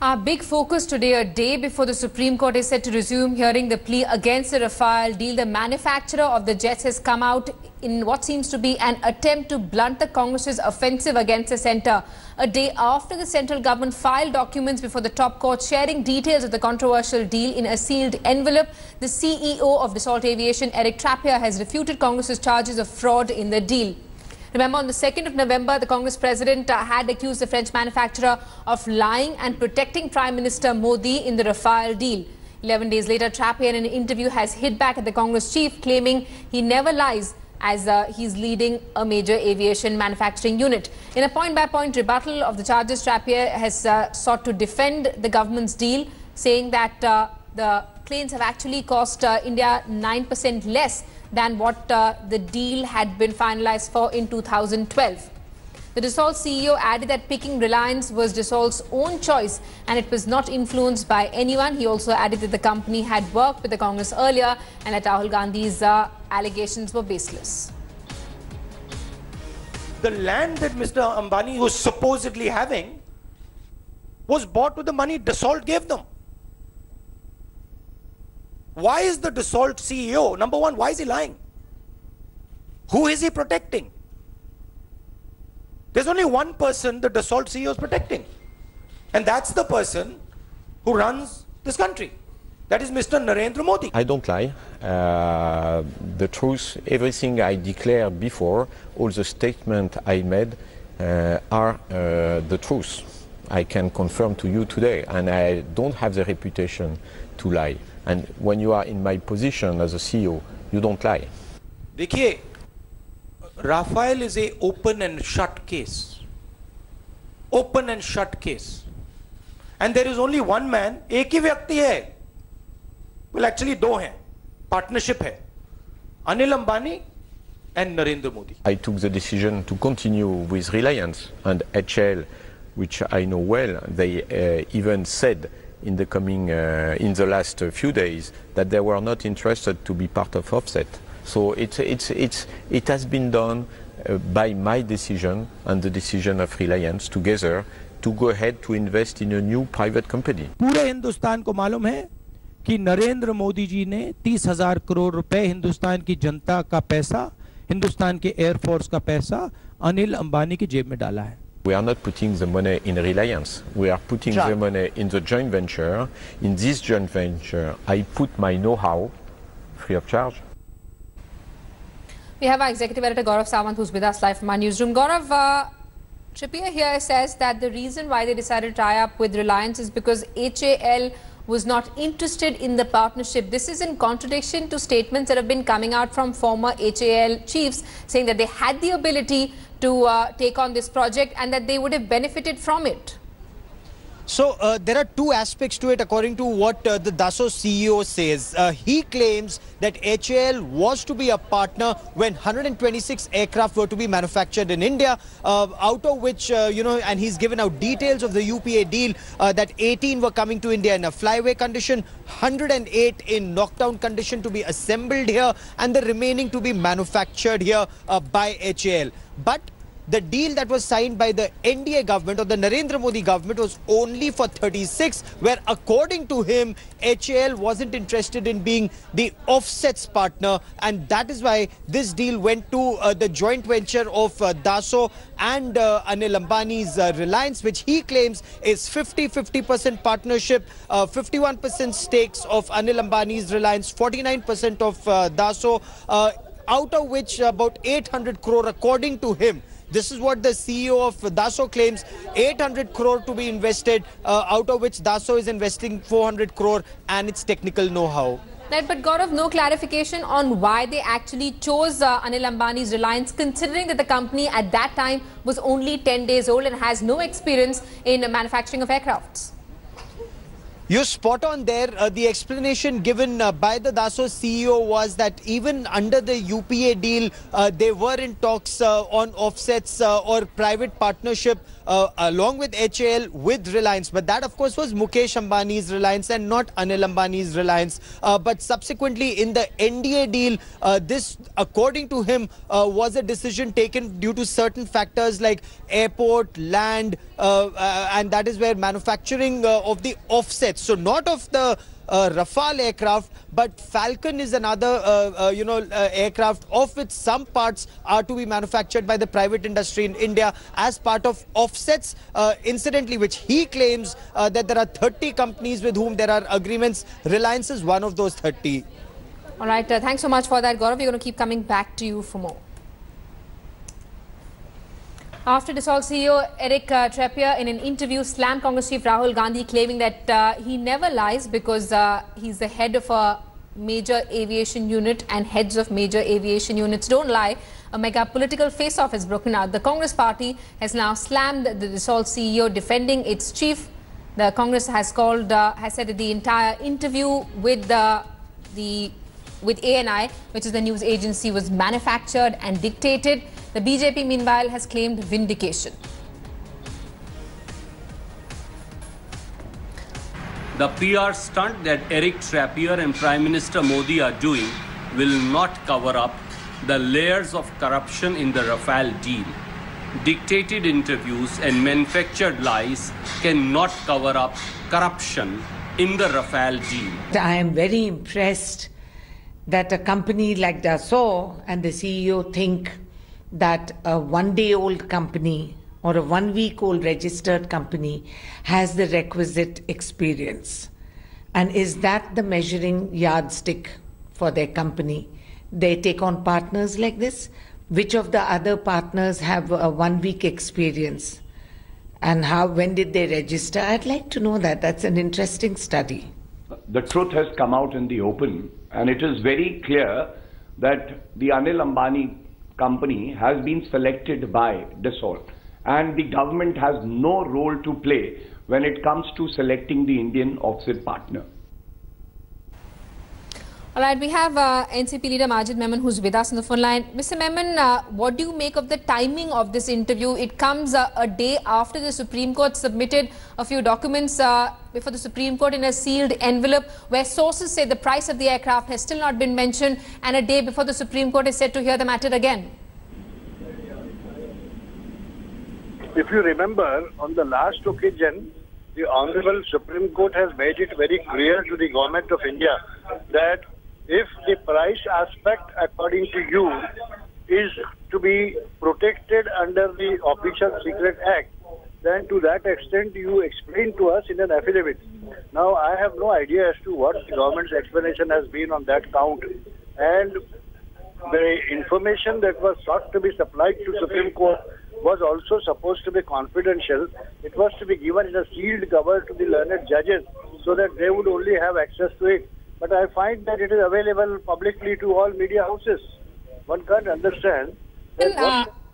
Our big focus today, a day before the Supreme Court is set to resume hearing the plea against the Rafale deal. The manufacturer of the jets has come out in what seems to be an attempt to blunt the Congress's offensive against the centre. A day after the central government filed documents before the top court sharing details of the controversial deal in a sealed envelope, the CEO of Dassault Aviation, Eric Trappier, has refuted Congress's charges of fraud in the deal. Remember, on the 2nd of November, the Congress president had accused the French manufacturer of lying and protecting Prime Minister Modi in the Rafale deal. 11 days later, Trappier in an interview has hit back at the Congress chief, claiming he never lies as he's leading a major aviation manufacturing unit. In a point-by-point rebuttal of the charges, Trappier has sought to defend the government's deal, saying that the planes have actually cost India 9% less than what the deal had been finalized for in 2012. The Dassault CEO added that picking Reliance was Dassault's own choice and it was not influenced by anyone. He also added that the company had worked with the Congress earlier and that Rahul Gandhi's allegations were baseless. The land that Mr. Ambani was supposedly having was bought with the money Dassault gave them. Why is the Dassault CEO, number one, why is he lying? Who is he protecting? There's only one person the Dassault CEO is protecting. And that's the person who runs this country. That is Mr. Narendra Modi. I don't lie. The truth, everything I declared before, all the statements I made are the truth. I can confirm to you today, and I don't have the reputation to lie. And when you are in my position as a CEO, you don't lie. देखिए, Rafale is a open and shut case. Open and shut case. And there is only one man, एक ही व्यक्ति है. Well, actually दो हैं. Partnership है. Anil Ambani and Narendra Modi. I took the decision to continue with Reliance and HL, which I know well. They even said in the last few days that they were not interested to be part of Offset. So it has been done by my decision and the decision of Reliance together to go ahead to invest in a new private company. पूरे हिंदुस्तान को मालूम है कि नरेंद्र मोदी जी ने 30,000 करोड़ रुपए हिंदुस्तान की जनता का पैसा, हिंदुस्तान के एयरफोर्स का पैसा अनिल अंबानी की जेब में डाला है. We are not putting the money in Reliance. We are putting the money in the joint venture. In this joint venture, I put my know-how free of charge. We have our executive editor Gaurav Sawant, who's with us live from our newsroom. Gaurav, Trappier here says that the reason why they decided to tie up with Reliance is because HAL was not interested in the partnership. This is in contradiction to statements that have been coming out from former HAL chiefs saying that they had the ability to take on this project and that they would have benefited from it. So there are two aspects to it according to what the Dassault CEO says. He claims that HAL was to be a partner when 126 aircraft were to be manufactured in India, out of which, and he's given out details of the UPA deal that 18 were coming to India in a flyaway condition, 108 in knockdown condition to be assembled here, and the remaining to be manufactured here by HAL. But the deal that was signed by the NDA government or the Narendra Modi government was only for 36, where according to him, HAL wasn't interested in being the offsets partner, and that is why this deal went to the joint venture of Dassault and Anil Ambani's Reliance, which he claims is 50% partnership, 51% stakes of Anil Ambani's Reliance, 49% of Dassault, out of which about 800 crore according to him. This is what the CEO of Dassault claims, 800 crore to be invested, out of which Dassault is investing 400 crore and its technical know-how. Right, but Gaurav, no clarification on why they actually chose Anil Ambani's Reliance, considering that the company at that time was only 10 days old and has no experience in manufacturing of aircrafts. You're spot on there. The explanation given by the Dassault CEO was that even under the UPA deal, they were in talks on offsets or private partnership along with HAL with Reliance. But that, of course, was Mukesh Ambani's Reliance and not Anil Ambani's Reliance. But subsequently, in the NDA deal, this, according to him, was a decision taken due to certain factors like airport, land, and that is where manufacturing of the offsets. So not of the Rafale aircraft, but Falcon is another, aircraft of which some parts are to be manufactured by the private industry in India as part of offsets, incidentally, which he claims that there are 30 companies with whom there are agreements. Reliance is one of those 30. All right, thanks so much for that, Gaurav. We're going to keep coming back to you for more. After Dassault CEO Eric Trappier in an interview slammed Congress chief Rahul Gandhi, claiming that he never lies because he's the head of a major aviation unit and heads of major aviation units don't lie, a mega political face-off has broken out. The Congress party has now slammed the Dassault CEO defending its chief. The Congress has said that the entire interview with ANI, which is the news agency, was manufactured and dictated. The BJP, meanwhile, has claimed vindication. The PR stunt that Eric Trappier and Prime Minister Modi are doing will not cover up the layers of corruption in the Rafale deal. Dictated interviews and manufactured lies cannot cover up corruption in the Rafale deal. I am very impressed that a company like Dassault and the CEO think that a one-day-old company or a one-week-old registered company has the requisite experience. And is that the measuring yardstick for their company? They take on partners like this? Which of the other partners have a one-week experience? And when did they register? I'd like to know that. That's an interesting study. The truth has come out in the open, and it is very clear that the Anil Ambani company has been selected by Dassault, and the government has no role to play when it comes to selecting the Indian offset partner. All right, we have NCP leader Majid Memon who's with us on the phone line. Mr. Memon, what do you make of the timing of this interview? It comes a day after the Supreme Court submitted a few documents before the Supreme Court in a sealed envelope, where sources say the price of the aircraft has still not been mentioned, and a day before the Supreme Court is set to hear the matter again. If you remember, on the last occasion, the Honorable Supreme Court has made it very clear to the Government of India that if the price aspect, according to you, is to be protected under the Official Secret Act, then to that extent you explain to us in an affidavit. Now, I have no idea as to what the government's explanation has been on that count. And the information that was sought to be supplied to Supreme Court was also supposed to be confidential. It was to be given in a sealed cover to the learned judges so that they would only have access to it. But I find that it is available publicly to all media houses. One can't understand.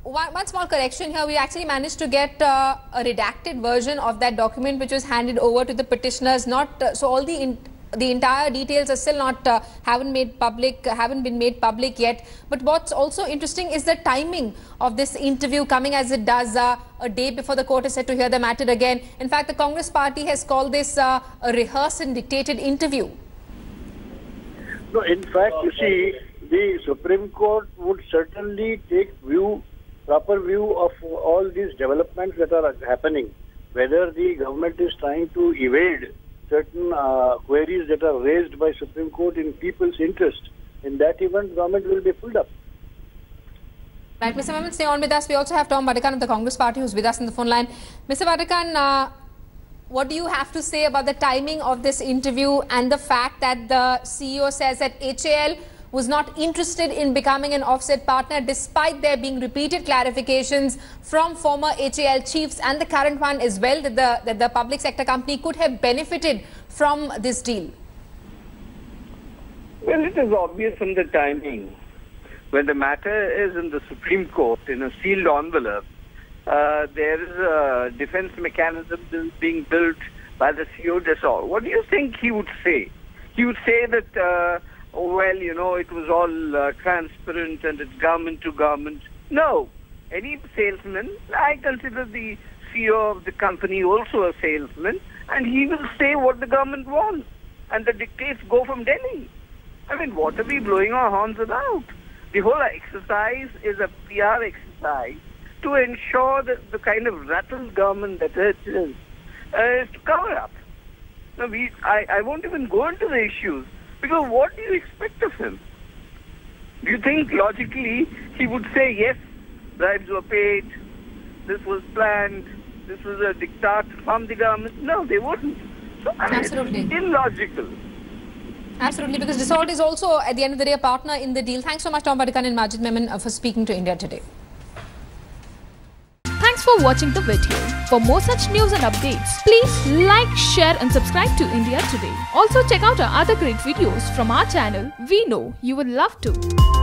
One small correction here. We actually managed to get a redacted version of that document which was handed over to the petitioners. So all the entire details are still not haven't been made public yet. But what's also interesting is the timing of this interview coming as it does a day before the court is set to hear the matter again. In fact, the Congress party has called this a rehearsed and dictated interview. No, in fact, you see, the Supreme Court would certainly take proper view of all these developments that are happening. Whether the government is trying to evade certain queries that are raised by Supreme Court in people's interest. In that event, government will be pulled up. Right, Mr. Memon, stay on with us. We also have Tom Badakan of the Congress party who's with us on the phone line. Mr. Badakan, what do you have to say about the timing of this interview and the fact that the CEO says that HAL was not interested in becoming an offset partner despite there being repeated clarifications from former HAL chiefs and the current one as well that the public sector company could have benefited from this deal? Well, it is obvious from the timing. When the matter is in the Supreme Court in a sealed envelope, there is a defense mechanism being built by the CEO Dassault, what do you think he would say? He would say that, well, you know, it was all transparent and it's government to government. No. Any salesman, I consider the CEO of the company also a salesman, and he will say what the government wants, and the dictates go from Delhi. I mean, what are we blowing our horns about? The whole exercise is a PR exercise to ensure that the kind of rattled government that it is to cover up. Now, I won't even go into the issues, because what do you expect of him? Do you think logically he would say, yes, bribes were paid, this was planned, this was a diktat from the government? No, they wouldn't. So, I mean, Absolutely. It's illogical. Absolutely, because Dassault is also, at the end of the day, a partner in the deal. Thanks so much, Tom Badikan and Majid Memon, for speaking to India Today. Thanks for watching the video. For more such news and updates, please like, share and subscribe to India Today. Also check out our other great videos from our channel. We know you will love to.